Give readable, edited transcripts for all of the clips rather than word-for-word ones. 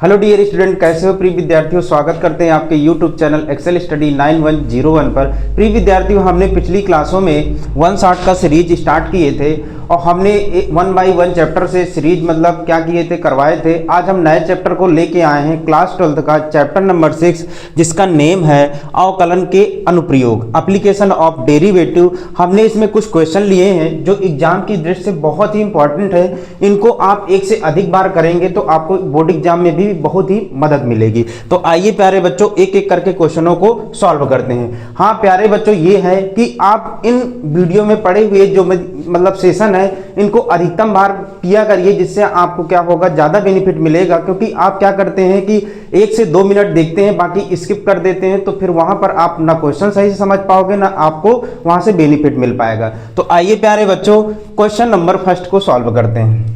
Hello dear student, कैसे हो प्रिय विद्यार्थियों। स्वागत करते हैं आपके यूट्यूब चैनल एक्सेल स्टडी 9101 पर। प्रिय विद्यार्थियों, हमने पिछली क्लासों में वन शॉट का सीरीज स्टार्ट किए थे और हमने 1 बाय 1 चैप्टर से सीरीज मतलब क्या किए थे, करवाए थे। आज हम नए चैप्टर को लेके आए हैं, क्लास 12 का चैप्टर नंबर 6, जिसका नेम है अवकलन के अनुप्रयोग, एप्लीकेशन ऑफ डेरिवेटिव। हमने इसमें कुछ क्वेश्चन लिए हैं जो एग्जाम की दृष्टि से बहुत ही इंपॉर्टेंट है। इनको आप एक से अधिक बार करेंगे तो आपको बोर्ड एग्जाम में भी बहुत ही मदद मिलेगी। तो आइए प्यारे बच्चों, एक एक करके क्वेश्चनों को सॉल्व करते हैं। हाँ प्यारे बच्चों, ये है कि आप इन वीडियो में पढ़े हुए जो मतलब सेशन है इनको अधिकतम बार किया करिए, जिससे आपको क्या होगा, ज्यादा बेनिफिट मिलेगा। क्योंकि आप क्या करते हैं कि 1 से 2 मिनट देखते हैं, बाकी स्किप कर देते हैं, तो फिर वहां पर आप ना क्वेश्चन सही से समझ पाओगे ना आपको वहां से बेनिफिट मिल पाएगा। तो आइए प्यारे बच्चों, क्वेश्चन नंबर फर्स्ट को सॉल्व करते हैं।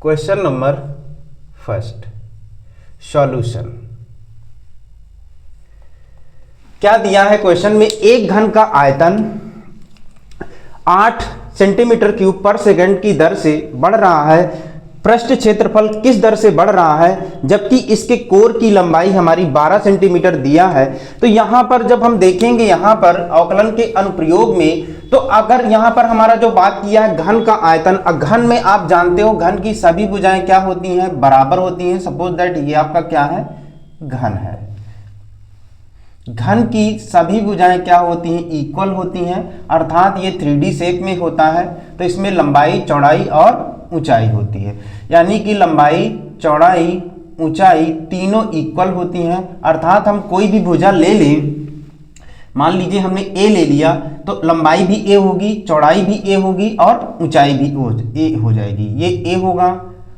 Question number first, solution. क्या दिया है क्वेश्चन में? एक घन का आयतन 8 सेंटीमीटर क्यूब पर सेकंड की दर से बढ़ रहा है। पृष्ठ क्षेत्रफल किस दर से बढ़ रहा है, जबकि इसके कोर की लंबाई हमारी 12 सेंटीमीटर दिया है। तो यहां पर जब हम देखेंगे, यहां पर अवकलन के अनुप्रयोग में, तो अगर यहां पर हमारा जो बात किया है घन का आयतन, घन में आप जानते हो घन की सभी भुजाएं क्या होती हैं, बराबर होती हैं। सपोज दैट ये आपका क्या है, घन है। घन की सभी भुजाएं क्या होती हैं, इक्वल होती हैं, अर्थात ये 3D शेप में होता है। तो इसमें लंबाई, चौड़ाई और ऊंचाई होती है, यानी कि लंबाई, चौड़ाई, ऊंचाई तीनों इक्वल होती हैं। अर्थात हम कोई भी भुजा ले लें, मान लीजिए हमने ए ले लिया, तो लंबाई भी ए होगी, चौड़ाई भी ए होगी और ऊंचाई भी ए हो जाएगी। ये ए होगा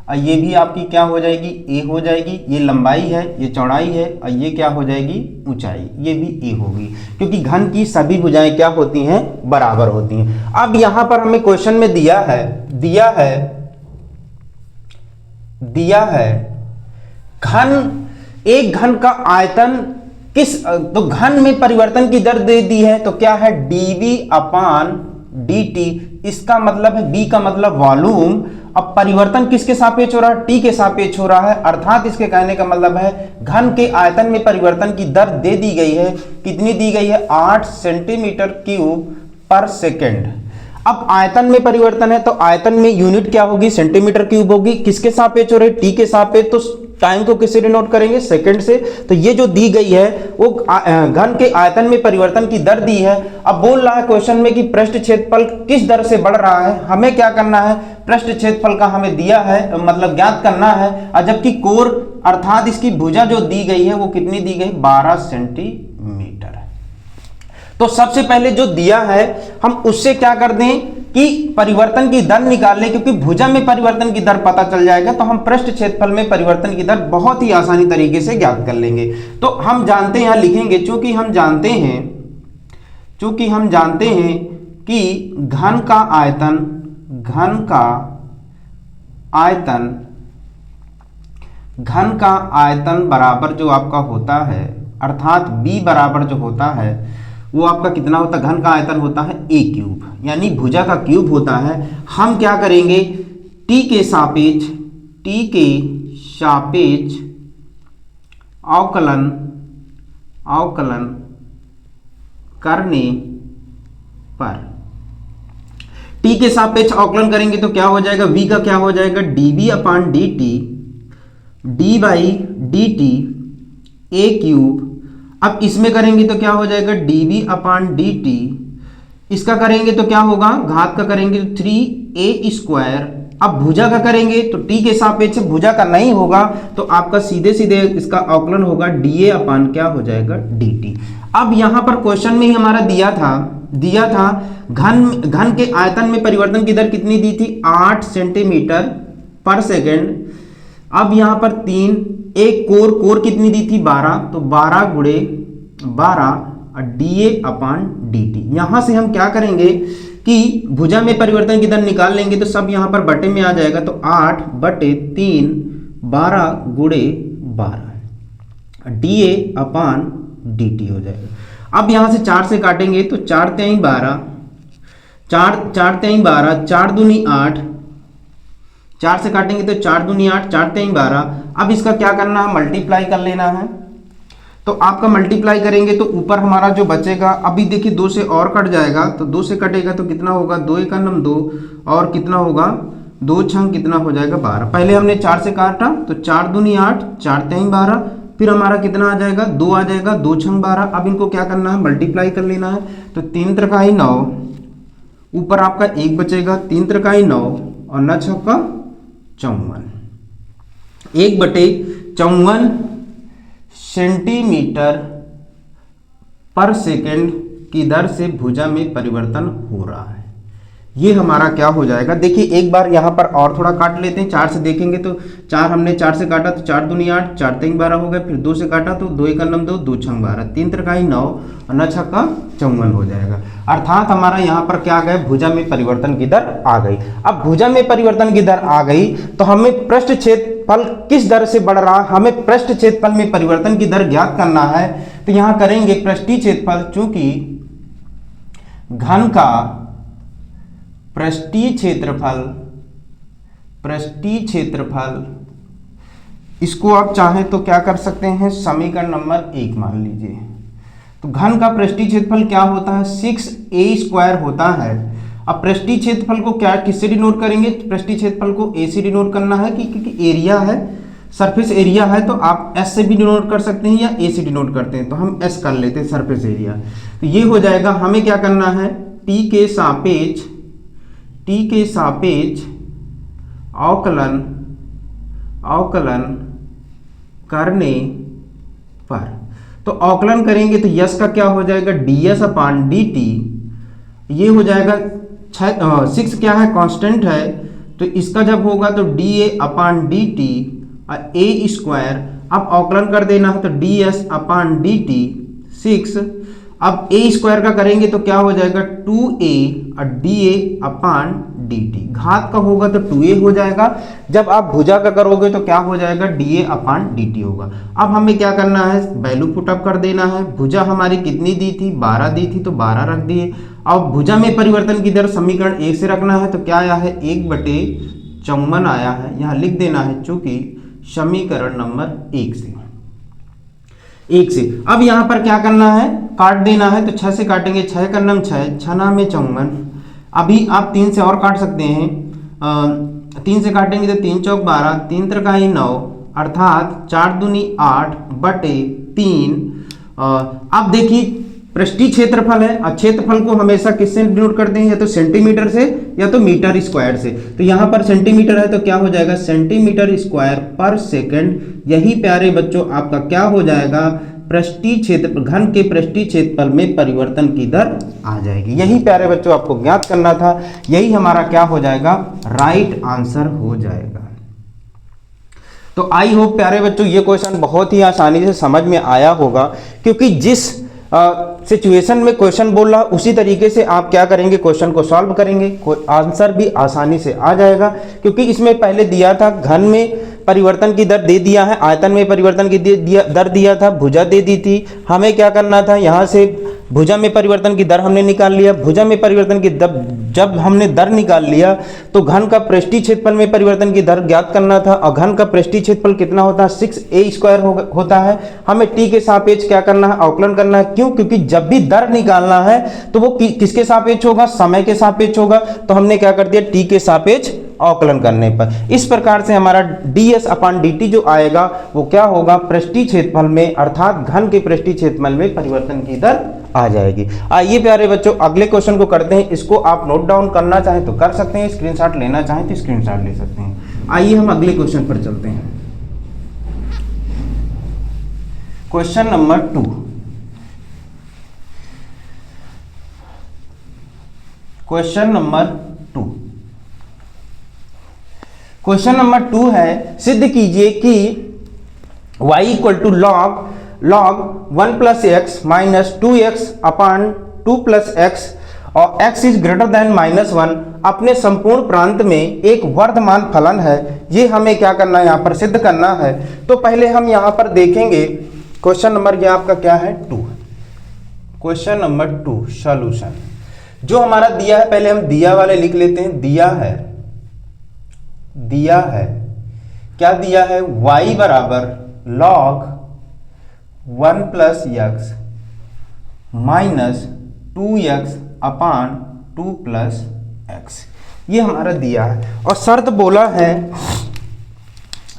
और ये भी आपकी क्या हो जाएगी, ए हो जाएगी। ये लंबाई है, ये चौड़ाई है और ये क्या हो जाएगी, ऊंचाई, ये भी ए होगी। क्योंकि घन की सभी भुजाएं क्या होती हैं, बराबर होती हैं। अब यहां पर हमें क्वेश्चन में दिया है घन, एक घन का आयतन किस, तो घन में परिवर्तन की दर दे दी है, तो क्या है, dv अपान dt। इसका मतलब है b का मतलब वॉल्यूम। अब परिवर्तन किसके सापेक्ष हो रहा है, t के सापेक्ष हो रहा है। अर्थात इसके कहने का मतलब है घन के आयतन में परिवर्तन की दर दे दी गई है। कितनी दी गई है, 8 सेंटीमीटर क्यूब पर सेकेंड। अब आयतन में परिवर्तन है, तो आयतन में यूनिट क्या होगी, सेंटीमीटर क्यूब होगी। किसके सापेक्ष हो रही है, टी के सापेक्ष। तो टाइम को किससे डिनोट करेंगे, सेकंड से। तो ये जो दी गई है वो घन के आयतन में परिवर्तन की दर दी है। अब बोल रहा है क्वेश्चन में कि पृष्ठ क्षेत्रफल किस दर से बढ़ रहा है। हमें क्या करना है, पृष्ठ क्षेत्रफल का हमें दिया है, मतलब ज्ञात करना है। और जबकि कोर अर्थात इसकी भुजा जो दी गई है वो कितनी दी गई, 12 सेंटीमीटर। तो सबसे पहले जो दिया है हम उससे क्या कर दें कि परिवर्तन की दर निकाल लें, क्योंकि भुजा में परिवर्तन की दर पता चल जाएगा तो हम पृष्ठ क्षेत्रफल में परिवर्तन की दर बहुत ही आसानी तरीके से ज्ञात कर लेंगे। तो हम जानते हैं, यहां लिखेंगे, चूंकि हम जानते हैं कि घन का आयतन बराबर जो आपका होता है, अर्थात b बराबर जो होता है वो आपका कितना होता है, घन का आयतन होता है a क्यूब, यानी भुजा का क्यूब होता है। हम क्या करेंगे, t के सापेक्ष अवकलन करने पर, t के सापेक्ष अवकलन करेंगे तो क्या हो जाएगा, v का क्या हो जाएगा, dv upon dt, d by dt a cube. अब इसमें करेंगे तो क्या हो जाएगा, dv अपान dt। इसका करेंगे तो क्या होगा, घात का करेंगे तो 3a स्क्वायर। अब भुजा का करेंगे तो t के सापेक्ष भुजा का नहीं होगा, तो आपका सीधे सीधे इसका अवकलन होगा dA अपान क्या हो जाएगा, dt। अब यहां पर क्वेश्चन में ही हमारा दिया था घन के आयतन में परिवर्तन की दर कितनी दी थी, 8 सेंटीमीटर पर सेकेंड। अब यहां पर 3, एक कोर कितनी दी थी, 12, तो 12 गुणे 12 dA अपान dt। यहां से हम क्या करेंगे कि भुजा में परिवर्तन की दर निकाल लेंगे, तो सब यहां पर बटे में आ जाएगा, तो 8 बटे 3 12 गुणे 12 dA अपान dt हो जाएगा। अब यहां से 4 से काटेंगे तो 4 3 12, 4 4 3 12, 4 दूनी 8, 4 से काटेंगे तो 4 दूनी 8, 4 3 12। अब इसका क्या करना है, मल्टीप्लाई कर लेना है। तो आपका मल्टीप्लाई करेंगे तो ऊपर हमारा जो बचेगा, अभी देखिए 2 से और कट जाएगा, तो 2 से कटेगा तो कितना होगा, 2 1 9 2 और कितना होगा 2 6 कितना हो जाएगा 12। पहले हमने 4 से काटा तो 4 दूनी 8, 4 3 12, फिर हमारा कितना आ जाएगा 2 आ जाएगा, 2 6 12। अब इनको क्या करना है, मल्टीप्लाई कर लेना है। तो 3 त्रिकाई 9, ऊपर आपका 1 बचेगा, 3 त्रिकाई 9 और 9 छक्का 54, 1/54 सेंटीमीटर पर सेकंड की दर से भुजा में परिवर्तन हो रहा है। ये हमारा क्या हो जाएगा, देखिए एक बार यहाँ पर और थोड़ा काट लेते हैं। 4 से देखेंगे तो 4 हमने 4 से काटा तो 4 दूनी 8, 4 3 12 हो गए। फिर 2 से काटा तो 2 1 9 2, 2 6 12, 3 त्रिकाई 9 और 9 छक्का 54 हो जाएगा। अर्थात हमारा यहाँ पर क्या आ गया, भुजा में परिवर्तन की दर आ गई। अब भुजा में परिवर्तन की दर आ गई तो हमें पृष्ठ क्षेत्रफल किस दर से बढ़ रहा है, हमें पृष्ठ क्षेत्रफल में परिवर्तन की दर ज्ञात करना है। तो यहाँ करेंगे पृष्ठीय क्षेत्रफल, चूंकि घन का पृष्ठीय क्षेत्रफल इसको आप चाहें तो क्या कर सकते हैं, समीकरण नंबर 1 मान लीजिए। तो घन का पृष्ठीय क्षेत्रफल क्या होता है, 6a² होता है। अब पृष्ठीय क्षेत्रफल को क्या किससे डिनोट करेंगे, पृष्ठीय क्षेत्रफल को a से डिनोट करना है क्योंकि एरिया है, सरफेस एरिया है, तो आप s से भी डिनोट कर सकते हैं या a से डिनोट करते हैं। तो हम s कर लेते हैं, सरफेस एरिया। तो ये हो जाएगा, हमें क्या करना है, t के सापेक्ष अवकलन करने पर, तो अवकलन करेंगे तो यस का क्या हो जाएगा, ds/dt। ये हो जाएगा 6 क्या है, कांस्टेंट है, तो इसका जब होगा तो dA/dt a²। अब अवकलन कर देना है तो ds/dt 6। अब a² का करेंगे तो क्या हो जाएगा 2a और dA/dt। घात का होगा तो 2a हो जाएगा। जब आप भुजा का करोगे तो क्या हो जाएगा, dA/dt होगा। अब हमें क्या करना है, वैल्यू पुटअप कर देना है। भुजा हमारी कितनी दी थी, 12 दी थी, तो 12 रख दिए। अब भुजा में परिवर्तन की दर समीकरण 1 से रखना है, तो क्या आया है, 1/54 आया है। यहाँ लिख देना है, चूंकि समीकरण नंबर 1 से। अब यहाँ पर क्या करना है, काट देना है। तो 6 से काटेंगे, 6 का नम 6, 6 नाम 54। अभी आप 3 से और काट सकते हैं, 3 से काटेंगे तो 3 चौक 12, 3 त्रिकाई 9, अर्थात 4 दूनी 8/3। अब देखिए पृष्ठीय क्षेत्रफल है, और क्षेत्रफल को हमेशा किससे डिनोट करते हैं, या तो सेंटीमीटर से या तो मीटर स्क्वायर से। तो यहाँ पर सेंटीमीटर है तो क्या हो जाएगा, सेंटीमीटर स्क्वायर पर सेकंड। यही प्यारे बच्चों आपका क्या हो जाएगा, पृष्ठीय क्षेत्र, घन के पृष्ठीय क्षेत्रफल में परिवर्तन की दर आ जाएगी। यही प्यारे बच्चों आपको ज्ञात करना था, यही हमारा क्या हो जाएगा, राइट आंसर हो जाएगा। तो आई होप प्यारे बच्चों ये क्वेश्चन बहुत ही आसानी से समझ में आया होगा, क्योंकि जिस सिचुएशन में क्वेश्चन बोल रहा उसी तरीके से आप क्या करेंगे, क्वेश्चन को सॉल्व करेंगे, आंसर भी आसानी से आ जाएगा। क्योंकि इसमें पहले दिया था घन में परिवर्तन की दर दे दिया है, आयतन में परिवर्तन की दर दिया था, भुजा दे दी थी। हमें क्या करना था, यहाँ से भुजा में परिवर्तन की दर हमने निकाल लिया। भुजा में परिवर्तन की दर जब हमने दर निकाल लिया तो घन का पृष्ठीय क्षेत्रफल में परिवर्तन की दर ज्ञात करना था। और घन का पृष्ठीय क्षेत्रफल कितना होता है, 6a² होता है। हमें t के सापेक्ष क्या करना है, अवकलन करना है। क्यों, क्योंकि जब भी दर निकालना है तो वो किसके सापेक्ष होगा, समय के सापेक्ष होगा। तो हमने क्या कर दिया, t के सापेक्ष अवकलन करने पर। इस प्रकार से हमारा ds/dt जो आएगा वो क्या होगा, पृष्ठीय क्षेत्रफल में, अर्थात घन के पृष्ठीय क्षेत्रफल में परिवर्तन की दर आ जाएगी। आइए प्यारे बच्चों अगले क्वेश्चन को करते हैं। इसको आप नोट डाउन करना चाहें तो कर सकते हैं, स्क्रीनशॉट लेना चाहें तो स्क्रीनशॉट ले सकते हैं। आइए हम अगले क्वेश्चन पर चलते हैं। Question number 2। क्वेश्चन नंबर 2 है, सिद्ध कीजिए कि y = log 1 + x - 2x/2 + x और x > -1 अपने संपूर्ण प्रांत में एक वर्धमान फलन है। ये हमें क्या करना है, यहाँ पर सिद्ध करना है। तो पहले हम यहाँ पर देखेंगे क्वेश्चन नंबर, ये आपका क्या है 2। क्वेश्चन नंबर 2 सॉल्यूशन जो हमारा दिया है, पहले हम दिया वाले लिख लेते हैं। दिया है दिया है, क्या दिया है, y बराबर log 1 plus x minus 2x अपान 2 प्लस एक्स, ये हमारा दिया है। और शर्त बोला है,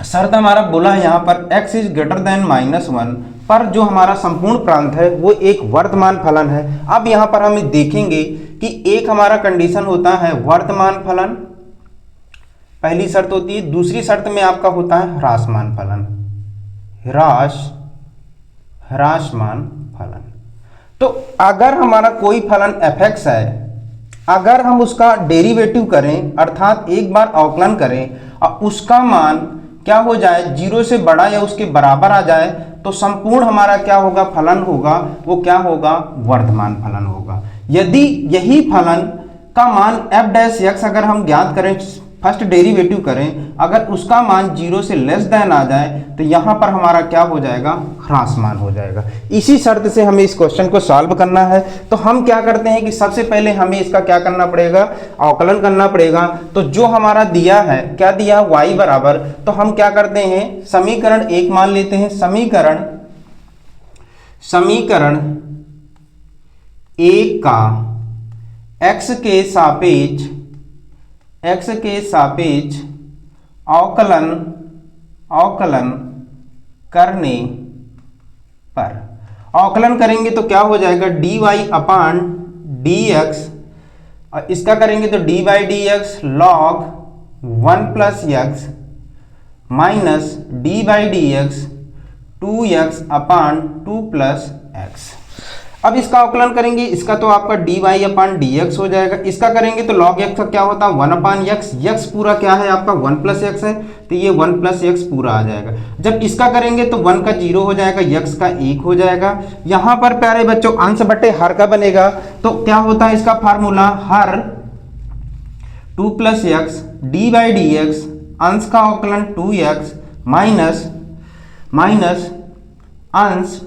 शर्त हमारा बोला है यहाँ पर x इज ग्रेटर देन -1 पर जो हमारा संपूर्ण प्रांत है वो एक वर्तमान फलन है। अब यहाँ पर हम देखेंगे कि एक हमारा कंडीशन होता है वर्तमान फलन, पहली शर्त होती है, दूसरी शर्त में आपका होता है ह्रासमान फलन, ह्रासमान फलन। तो अगर हमारा कोई फलन f(x) है, अगर हम उसका डेरिवेटिव करें अर्थात एक बार अवकलन करें और उसका मान क्या हो जाए, 0 से बड़ा या उसके बराबर आ जाए, तो संपूर्ण हमारा क्या होगा, फलन होगा, वो क्या होगा, वर्तमान फलन होगा। यदि यही फलन का मान f' अगर हम ज्ञात करें, फर्स्ट डेरिवेटिव करें, अगर उसका मान 0 से लेस देन आ जाए तो यहाँ पर हमारा क्या हो जाएगा, ह्रासमान हो जाएगा। इसी शर्त से हमें इस क्वेश्चन को सॉल्व करना है। तो हम क्या करते हैं कि सबसे पहले हमें इसका क्या करना पड़ेगा, अवकलन करना पड़ेगा। तो जो हमारा दिया है, क्या दिया, y बराबर, तो हम क्या करते हैं, समीकरण 1 मान लेते हैं, समीकरण 1 का x के सापेक्ष अवकलन करने पर, अवकलन करेंगे तो क्या हो जाएगा, dy अपान dx, और इसका करेंगे तो dy dx log 1 plus x minus dy dx 2x अपान 2 प्लस एक्स। अब इसका अवकलन करेंगे, इसका तो आपका dy अपान dx हो जाएगा, इसका करेंगे तो log x का क्या होता है, 1 अपान x, x पूरा क्या है आपका 1 प्लस x है, तो ये 1 प्लस x पूरा आ जाएगा। जब इसका करेंगे तो 1 का 0 हो जाएगा, x का 1 हो जाएगा। यहाँ पर प्यारे बच्चों अंश बटे हर का बनेगा, तो क्या होता है इसका फार्मूला, हर 2 प्लस x dy dx, अंश का अवकलन 2x माइनस अंश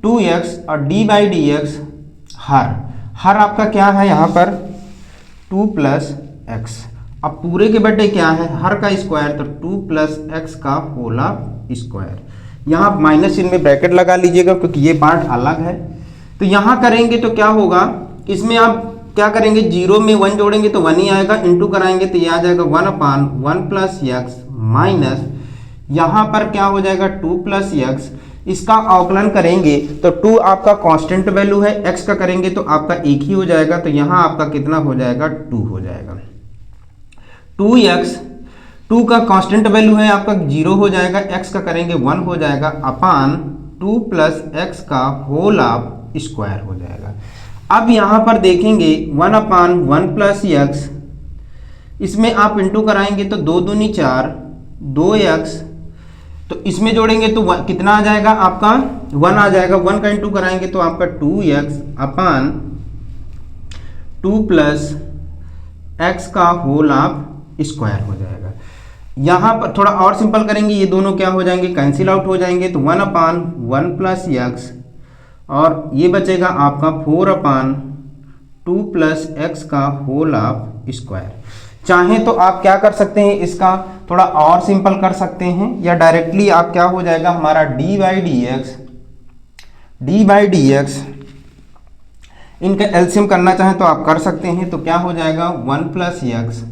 2x और dy dx हर आपका क्या है यहाँ पर 2 प्लस एक्स। अब पूरे के बटे क्या है, हर का स्क्वायर, तो 2 प्लस एक्स का होल स्क्वायर। यहाँ माइनस चिन्ह में ब्रैकेट लगा लीजिएगा क्योंकि ये पार्ट अलग है। तो यहाँ करेंगे तो क्या होगा, इसमें आप क्या करेंगे, 0 में 1 जोड़ेंगे तो 1 ही आएगा, इंटू कराएंगे तो ये आ जाएगा 1 अपान 1 प्लस एक्स माइनस, यहाँ पर क्या हो जाएगा 2 प्लस एक्स। इसका अवकलन करेंगे तो 2 आपका कांस्टेंट वैल्यू है, x का करेंगे तो आपका 1 ही हो जाएगा, तो यहाँ आपका कितना हो जाएगा, 2 हो जाएगा। 2x, 2 का कांस्टेंट वैल्यू है आपका 0 हो जाएगा, x का करेंगे 1 हो जाएगा, अपान 2 प्लस एक्स का होल स्क्वायर हो जाएगा। अब यहाँ पर देखेंगे 1 अपान 1 प्लस एक्स, इसमें आप इंटू कराएंगे तो 2 दूनी 4, 2x, तो इसमें जोड़ेंगे तो कितना आ जाएगा आपका 1 आ जाएगा, 1 का इंटू कराएंगे तो आपका 2x अपान 2 प्लस एक्स का होल स्क्वायर हो जाएगा। यहाँ पर थोड़ा और सिंपल करेंगे, ये दोनों क्या हो जाएंगे, कैंसिल आउट हो जाएंगे, तो 1 अपान 1 प्लस एक्स और ये बचेगा आपका 4 अपान 2 प्लस एक्स का होल स्क्वायर। चाहें तो आप क्या कर सकते हैं, इसका थोड़ा और सिंपल कर सकते हैं, या डायरेक्टली आप क्या हो जाएगा हमारा dy dx इनका एलसीएम करना चाहें तो आप कर सकते हैं। तो क्या हो जाएगा 1 प्लस एक्स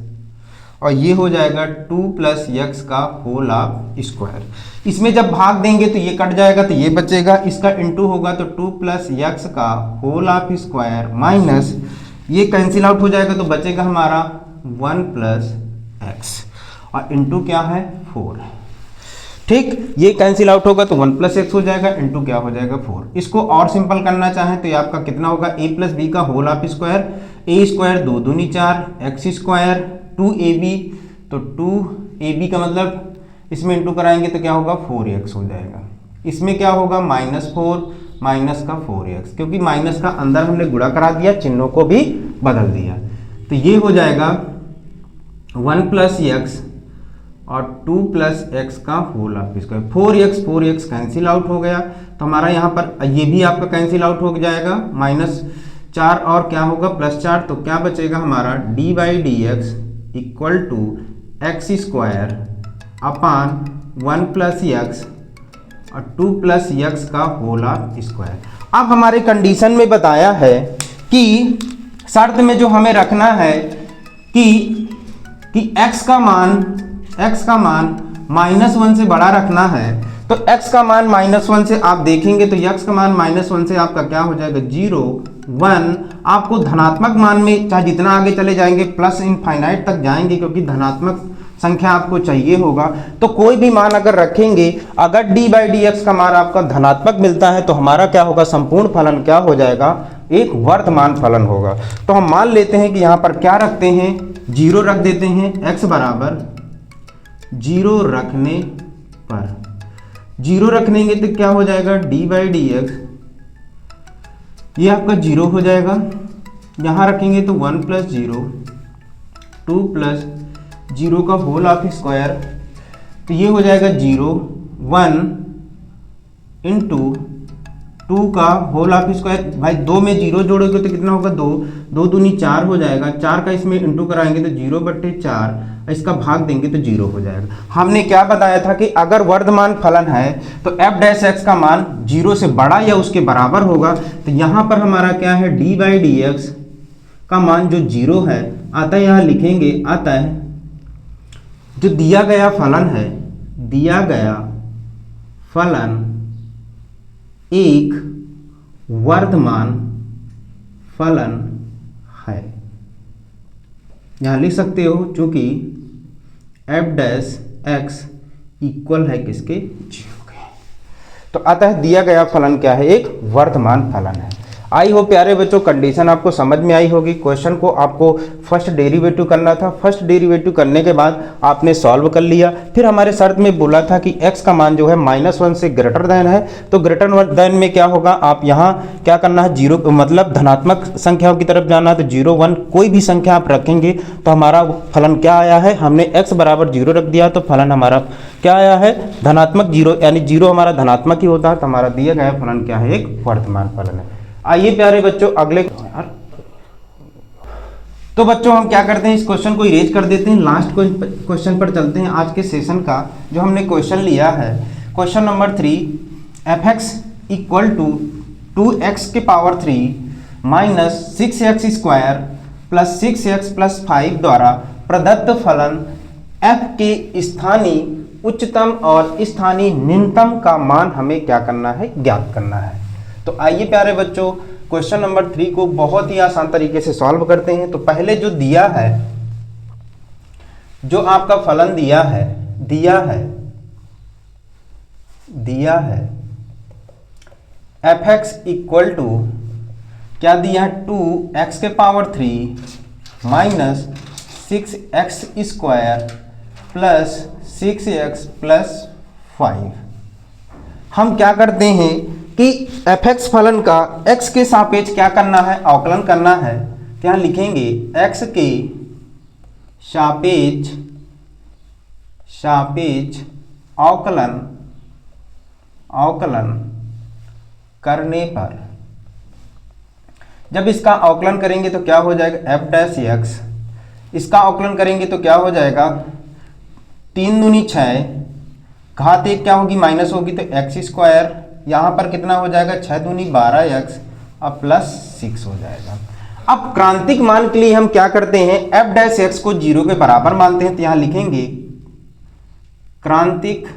और ये हो जाएगा 2 प्लस एक्स का होल स्क्वायर। इसमें जब भाग देंगे तो ये कट जाएगा, तो ये बचेगा, इसका इंटू होगा तो 2 प्लस एक्स का होल स्क्वायर माइनस ये कैंसिल आउट हो जाएगा, तो बचेगा हमारा 1 प्लस एक्स और इंटू क्या है 4। ठीक, ये कैंसिल आउट होगा तो 1 प्लस एक्स हो जाएगा, इंटू क्या हो जाएगा 4। इसको और सिंपल करना चाहें तो ये आपका कितना होगा, a प्लस बी का होल स्क्वायर, a स्क्वायर 2 दूनी 4, एक्स स्क्वायर 2ab, तो 2ab का मतलब इसमें इंटू कराएंगे तो क्या होगा 4x हो जाएगा। इसमें क्या होगा -4 माइनस का 4x, क्योंकि माइनस का अंदर हमने गुणा करा दिया, चिन्हों को भी बदल दिया, तो ये हो जाएगा 1 प्लस एक्स और 2 प्लस एक्स का whole square. 4x cancel out हो गया, तो हमारा यहाँ पर ये भी आपका कैंसिल आउट हो जाएगा, -4 और क्या होगा +4, तो क्या बचेगा हमारा dy dx equal to x square upon 1 plus x और 2 प्लस एक्स का होल स्क्वायर। अब हमारे कंडीशन में बताया है कि शर्त में जो हमें रखना है कि x का मान -1 से बड़ा रखना है। तो x का मान -1 से आप देखेंगे तो x का मान -1 से आपका क्या हो जाएगा 0 1। आपको धनात्मक मान में चाहे जितना आगे चले जाएंगे प्लस इनफाइनाइट तक जाएंगे, क्योंकि धनात्मक संख्या आपको चाहिए होगा। तो कोई भी मान अगर रखेंगे, अगर d/dx का मान आपका धनात्मक मिलता है तो हमारा क्या होगा, संपूर्ण फलन क्या हो जाएगा, एक वर्तमान फलन होगा। तो हम मान लेते हैं कि यहाँ पर क्या रखते हैं, 0 रख देते हैं। x बराबर 0 रखने पर 0 रखेंगे तो क्या हो जाएगा, d/dx ये आपका 0 हो जाएगा। यहाँ रखेंगे तो 1 प्लस 0 2 प्लस 0 का होल स्क्वायर, तो ये हो जाएगा 0 1 इंटू 2 का होल स्क्वायर। भाई 2 में 0 जोड़ोगे तो कितना होगा, 2 2 दूनी 4 हो जाएगा। 4 का इसमें इंटू कराएंगे तो 0/4, इसका भाग देंगे तो 0 हो जाएगा। हमने क्या बताया था कि अगर वर्धमान फलन है तो f' का मान 0 से बड़ा या उसके बराबर होगा। तो यहाँ पर हमारा क्या है, d/dx का मान जो 0 है आता है, यहाँ लिखेंगे आता है जो दिया गया फलन है, दिया गया फलन एक वर्धमान फलन है। यहां लिख सकते हो चूंकि f' इक्वल है किसके, 0 के। तो अतः दिया गया फलन क्या है, एक वर्धमान फलन है। आई हो प्यारे बच्चों, कंडीशन आपको समझ में आई होगी। क्वेश्चन को आपको फर्स्ट डेरिवेटिव करना था, फर्स्ट डेरिवेटिव करने के बाद आपने सॉल्व कर लिया। फिर हमारे शर्त में बोला था कि x का मान जो है -1 से ग्रेटर देन है, तो ग्रेटर देन में क्या होगा, आप यहाँ क्या करना है, 0 मतलब धनात्मक संख्याओं की तरफ जाना है। तो 0 1 कोई भी संख्या आप रखेंगे तो हमारा फलन क्या आया है, हमने x बराबर 0 रख दिया तो फलन हमारा क्या आया है, धनात्मक 0, यानी 0 हमारा धनात्मक ही होता है। तो हमारा दिया गया फलन क्या है, एक वर्तमान फलन है। आइए प्यारे बच्चों अगले तो बच्चों हम क्या करते हैं, इस क्वेश्चन को इरेज कर देते हैं, लास्ट क्वेश्चन पर चलते हैं आज के सेशन का। जो हमने क्वेश्चन लिया है question number 3, f(x) equal to 2x के power 3 minus 6x² plus 6x plus 5 द्वारा प्रदत्त फलन f के स्थानीय उच्चतम और स्थानीय न्यूनतम का मान हमें क्या करना है, ज्ञात करना है। तो आइए प्यारे बच्चों क्वेश्चन नंबर 3 को बहुत ही आसान तरीके से सॉल्व करते हैं। तो पहले जो दिया है, जो आपका फलन दिया है f(x) इक्वल टू क्या दिया है, 2x के power 3 minus 6x² plus 6x plus 5। हम क्या करते हैं कि f(x) फलन का x के सापेक्ष क्या करना है, अवकलन करना है। तो यहाँ लिखेंगे x के सापेक्ष अवकलन करने पर, जब इसका अवकलन करेंगे तो क्या हो जाएगा, f'(x), इसका अवकलन करेंगे तो क्या हो जाएगा, 3 दूनी 6, घात 1 क्या होगी, माइनस होगी तो x², यहाँ पर कितना हो जाएगा, 6 दूनी 12x और प्लस 6 हो जाएगा। अब क्रांतिक मान के लिए हम क्या करते हैं, f' को 0 के बराबर मानते हैं। तो यहाँ लिखेंगे क्रांतिक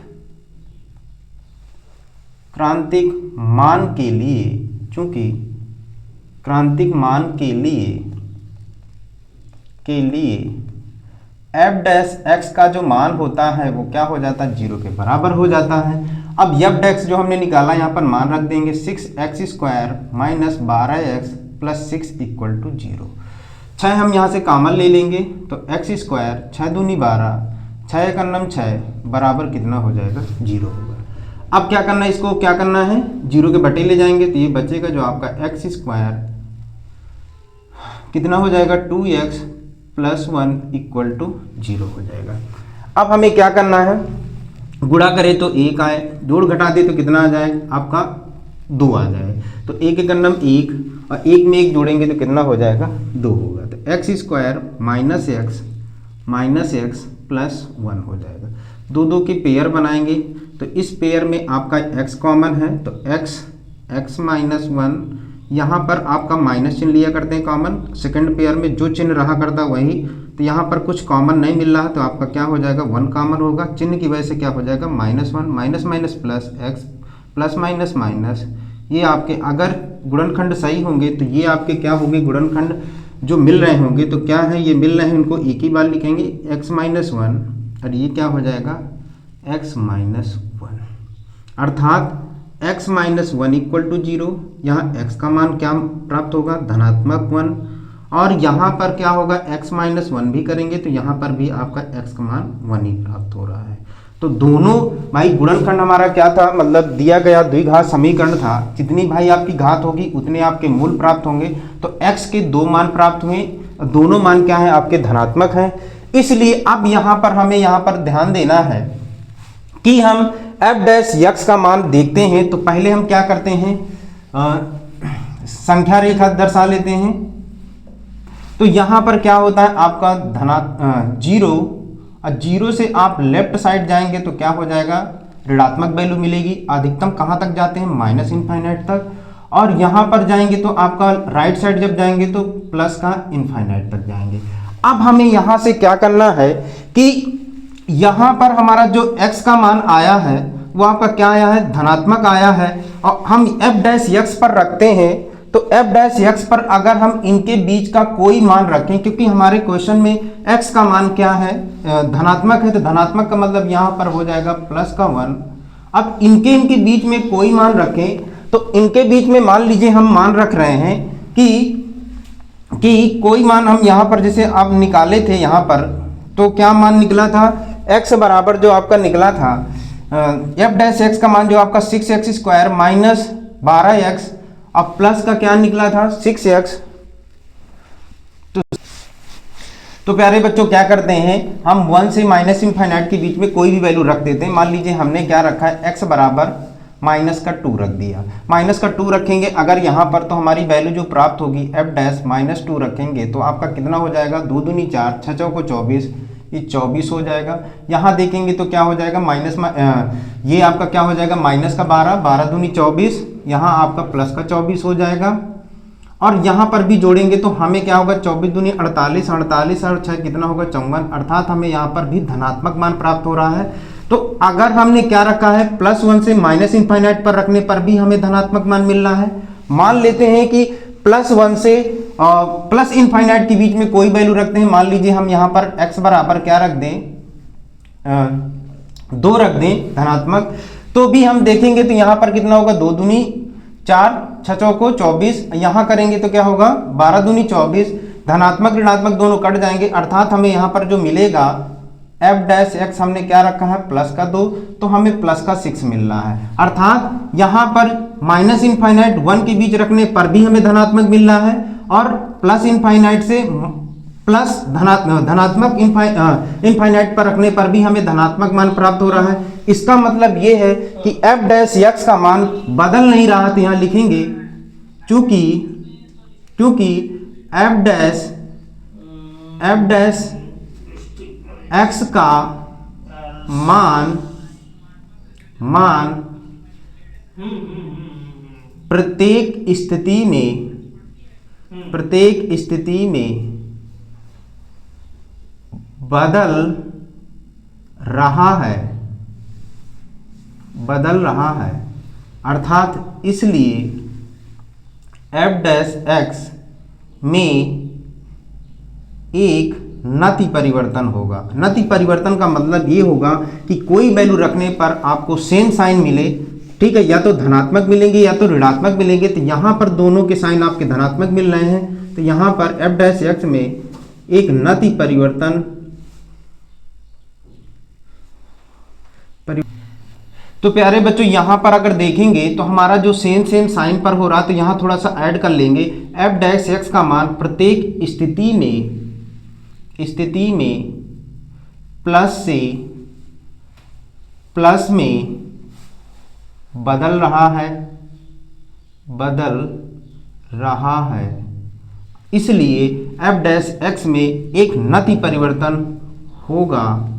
मान के लिए, चूंकि क्रांतिक मान के लिए f' का जो मान होता है वो क्या हो जाता है, 0 के बराबर हो जाता है। अब f' जो हमने निकाला यहाँ पर मान रख देंगे 6x² minus 12x plus 6 equal to 0। 6 हम यहाँ से कॉमन ले लेंगे तो x², 6 दूनी 12, 6 एक 6 बराबर कितना हो जाएगा, 0 होगा। अब क्या करना है, इसको क्या करना है, 0 के बटे ले जाएंगे तो ये बचेगा जो आपका x² कितना हो जाएगा, 2x प्लस 1 इक्वल टू 0 हो जाएगा। अब हमें क्या करना है, गुणा करें तो 1 आए, जोड़ घटा दे तो कितना आ जाए, आपका 2 आ जाए। तो 1 एक 1 और 1 में 1 जोड़ेंगे तो कितना हो जाएगा, 2 होगा। तो x² माइनस x प्लस 1 हो जाएगा। दो दो के पेयर बनाएंगे तो इस पेयर में आपका x कॉमन है, तो x माइनस 1, यहाँ पर आपका माइनस चिन्ह लिया करते हैं कॉमन, सेकंड पेयर में जो चिन्ह रहा करता वही, तो यहाँ पर कुछ कॉमन नहीं मिल रहा तो आपका क्या हो जाएगा 1 कॉमन होगा, चिन्ह की वजह से क्या हो जाएगा -1, minus minus plus x, plus minus minus, ये आपके अगर गुणनखंड सही होंगे तो ये आपके क्या होंगे, गुणनखंड जो मिल रहे होंगे तो क्या है, ये मिल रहे हैं, उनको एक ही बार लिखेंगे x माइनस 1 और ये क्या हो जाएगा x माइनस 1, अर्थात x माइनस 1 इक्वल टू 0। यहाँ x का मान क्या प्राप्त होगा, धनात्मक 1, और यहाँ पर क्या होगा x माइनस 1 भी करेंगे तो यहाँ पर भी आपका x का मान 1 ही प्राप्त हो रहा है। तो दोनों भाई गुणनखंड हमारा क्या था, मतलब दिया गया द्विघात समीकरण था, जितनी भाई आपकी घात होगी उतने आपके मूल प्राप्त होंगे। तो x के दो मान प्राप्त हुए, दोनों मान क्या है आपके धनात्मक हैं, इसलिए अब यहाँ पर हमें यहाँ पर ध्यान देना है कि हम f डैश x का मान देखते हैं। तो पहले हम क्या करते हैं, संख्या रेखा दर्शा लेते हैं। तो यहाँ पर क्या होता है आपका जीरो, और जीरो से आप लेफ्ट साइड जाएंगे तो क्या हो जाएगा, ऋणात्मक वैल्यू मिलेगी। अधिकतम कहाँ तक जाते हैं, माइनस इनफाइनाइट तक, और यहाँ पर जाएंगे तो आपका राइट साइड जब जाएंगे तो प्लस का इनफाइनाइट तक जाएंगे। अब हमें यहाँ से क्या करना है कि यहाँ पर हमारा जो x का मान आया है वो आपका क्या आया है, धनात्मक आया है, और हम f डैश x पर रखते हैं। तो f डैश x पर अगर हम इनके बीच का कोई मान रखें, क्योंकि हमारे क्वेश्चन में x का मान क्या है, धनात्मक है, तो धनात्मक का मतलब यहाँ पर हो जाएगा प्लस का 1। अब इनके बीच में कोई मान रखें, तो इनके बीच में मान लीजिए हम मान रख रहे हैं कि कोई मान हम यहाँ पर जैसे आप निकाले थे यहाँ पर, तो क्या मान निकला था, x बराबर जो आपका निकला था f डैश x का मान जो आपका 6x स्क्वायर माइनस 12x, अब प्लस का क्या निकला था 6x। तो प्यारे बच्चों क्या करते हैं, हम 1 से माइनस इनफाइनाइट के बीच में कोई भी वैल्यू रख देते हैं। मान लीजिए हमने क्या रखा है, x बराबर माइनस का 2 रख दिया, माइनस का 2 रखेंगे अगर यहाँ पर, तो हमारी वैल्यू जो प्राप्त होगी f डैश माइनस 2 रखेंगे तो आपका कितना हो जाएगा, 2 दूनी 4, 6 चौको 24, ये 24 हो जाएगा। यहाँ देखेंगे तो क्या हो जाएगा, ये आपका क्या हो जाएगा माइनस का 12, 12 दूनी 24, यहाँ आपका प्लस का 24 हो जाएगा। और यहाँ पर भी जोड़ेंगे तो हमें क्या होगा, 24 दूनी 48, 48 और 6 कितना होगा 54, अर्थात हमें यहाँ पर भी धनात्मक मान प्राप्त हो रहा है। तो अगर हमने क्या रखा है, +1 से माइनस इनफाइनाइट पर रखने पर भी हमें धनात्मक मान मिल रहा है। मान लेते हैं कि +1 से प्लस इनफाइनाइट के बीच में कोई वैल्यू रखते हैं, मान लीजिए हम यहाँ पर x बराबर क्या रख दें, 2 रख दें धनात्मक, तो भी हम देखेंगे तो यहाँ पर कितना होगा, 2 दूनी 4, 6 चौको 24, यहाँ करेंगे तो क्या होगा 12 दूनी 24, धनात्मक ऋणात्मक दोनों कट जाएंगे, अर्थात हमें यहाँ पर जो मिलेगा f डैश x हमने क्या रखा है प्लस का 2, तो हमें प्लस का 6 मिल रहा है। अर्थात यहाँ पर माइनस इनफाइनाइट 1 के बीच रखने पर भी हमें धनात्मक मिल रहा है, और प्लस इनफाइनाइट से प्लस धनात्मक इनफाइनाइट पर रखने पर भी हमें धनात्मक मान प्राप्त हो रहा है। इसका मतलब ये है कि f डैश x का मान बदल नहीं रहा, तो यहाँ लिखेंगे क्योंकि f डैश x का मान प्रत्येक स्थिति में बदल रहा है, अर्थात इसलिए f डैश x में एक नति परिवर्तन होगा। नति परिवर्तन का मतलब ये होगा कि कोई वैल्यू रखने पर आपको सेम साइन मिले, ठीक है, या तो धनात्मक मिलेंगे या तो ऋणात्मक मिलेंगे, तो यहाँ पर दोनों के साइन आपके धनात्मक मिल रहे हैं, तो यहाँ पर f डैश x में एक नति परिवर्तन तो प्यारे बच्चों यहाँ पर अगर देखेंगे तो हमारा जो सेम साइन पर हो रहा है, तो यहाँ थोड़ा सा ऐड कर लेंगे। f डैश x का मान प्रत्येक स्थिति में प्लस से प्लस में बदल रहा है, इसलिए f डैश x में एक नति परिवर्तन होगा।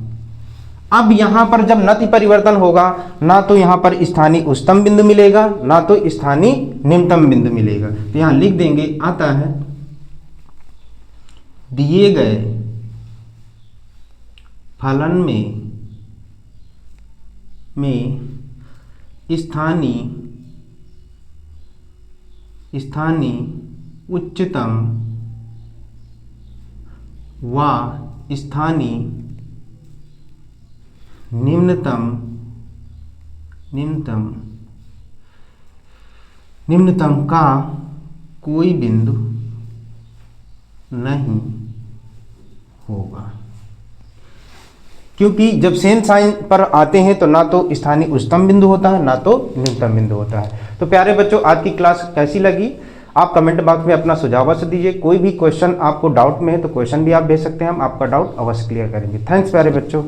अब यहां पर जब नति परिवर्तन होगा, ना तो यहां पर स्थानीय उच्चतम बिंदु मिलेगा, ना तो स्थानीय निम्नतम बिंदु मिलेगा। तो यहां लिख देंगे, आता है दिए गए फलन में स्थानीय उच्चतम व स्थानीय निम्नतम का कोई बिंदु नहीं होगा। क्योंकि जब सेम साइन पर आते हैं तो ना तो स्थानीय उच्चतम बिंदु होता है, ना तो निम्नतम बिंदु होता है। तो प्यारे बच्चों, आज की क्लास कैसी लगी आप कमेंट बॉक्स में अपना सुझाव अवश्य दीजिए। कोई भी क्वेश्चन आपको डाउट में है तो क्वेश्चन भी आप भेज सकते हैं, हम आपका डाउट अवश्य क्लियर करेंगे। थैंक्स प्यारे बच्चों।